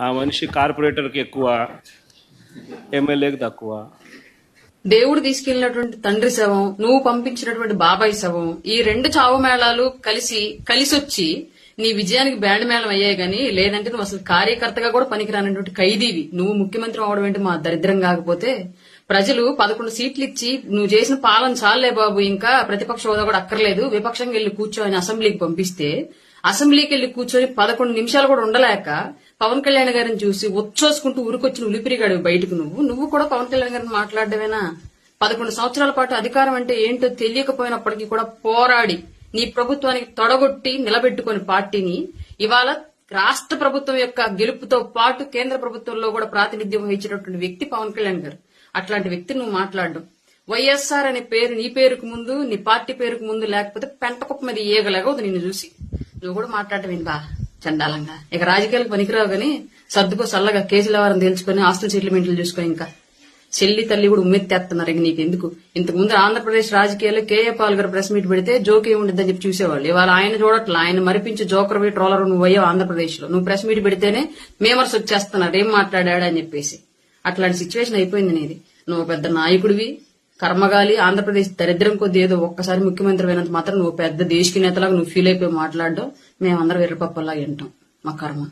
ఆ మనిషి కార్పొరేటర్కి ఎక్కువ, ఎమ్మెల్యేకి తక్కువ. దేవుడు తీసుకెళ్లినటువంటి తండ్రి శవం, నువ్వు పంపించినటువంటి బాబాయ్ శవం, ఈ రెండు చావు మేళాలు కలిసొచ్చి నీ విజయానికి బ్యాండ్ మేళం అయ్యాయి గానీ, లేదంటే నువ్వు అసలు కార్యకర్తగా కూడా పనికిరానటువంటి ఖైదీవి. నువ్వు ముఖ్యమంత్రి అవడం ఏంటి మా దరిద్రం కాకపోతే? ప్రజలు 11 సీట్లు ఇచ్చి నువ్వు చేసిన పాలన చాలే బాబు, ఇంకా ప్రతిపక్ష హోదా కూడా అక్కర్లేదు, విపక్షంగా వెళ్లి కూర్చొని అసెంబ్లీకి పంపిస్తే, అసెంబ్లీకి వెళ్లి కూర్చొని 11 నిమిషాలు కూడా ఉండలేక పవన్ కళ్యాణ్ గారిని చూసి ఉచ్చోసుకుంటూ ఉరికొచ్చిన ఉలిపిరిగాడు బయటకు. నువ్వు కూడా పవన్ కళ్యాణ్ గారిని మాట్లాడవేనా? 11 సంవత్సరాల పాటు అధికారం అంటే ఏంటో తెలియకపోయినప్పటికీ కూడా పోరాడి నీ ప్రభుత్వానికి తొడగొట్టి నిలబెట్టుకుని పార్టీని ఇవాళ రాష్ట్ర ప్రభుత్వం యొక్క గెలుపుతో పాటు కేంద్ర ప్రభుత్వంలో కూడా ప్రాతినిధ్యం వహించినటువంటి వ్యక్తి పవన్ కళ్యాణ్ గారు. అట్లాంటి వ్యక్తిని నువ్వు మాట్లాడడం, వైఎస్ఆర్ అనే పేరు నీ పేరుకు ముందు, నీ పార్టీ పేరుకు ముందు లేకపోతే పెంటకుప్ప మీద ఏగలేగవుతుంది నిన్ను చూసి. నువ్వు కూడా మాట్లాడటం ఏంటి బా చండాలంగా? ఇక రాజకీయాలకు పనికిరావు గానీ సర్దుకో సల్లగా, కేసుల వారం తేల్చుకొని ఆస్తుల సెటిల్మెంట్లు చూసుకొని ఇంకా చెల్లి తల్లి కూడా ఉమ్మెత్తేస్తున్నారు. ఇక నీకెందుకు? ఇంతకుముందు ఆంధ్రప్రదేశ్ రాజకీయాల్లో కేఏ పాల్ గారు ప్రెస్ మీట్ పెడితే జోక్ ఏముండిద్దని చెప్పి చూసేవాళ్ళు. ఇవాళ ఆయన చూడట్లా, ఆయన మరిపించి జోకర్ ట్రోలర్ నువ్వు అయ్యావు ఆంధ్రప్రదేశ్ లో. నువ్వు ప్రెస్ మీట్ పెడితేనే మేమర్స్ వచ్చేస్తున్నారు ఏం మాట్లాడాడు అని చెప్పేసి. అట్లాంటి సిచ్యువేషన్ అయిపోయింది నీది. నువ్వు పెద్ద నాయకుడివి, కర్మగాలి. ఆంధ్రప్రదేశ్ దరిద్రం కొద్ది ఏదో ఒక్కసారి ముఖ్యమంత్రి అయినంత మాత్రం నువ్వు పెద్ద దేశకి నేతలాగా నువ్వు ఫీల్ అయిపోయి మాట్లాడడం మేమందరం ఎర్రపప్పలాగా వింటాం. మా కర్మ.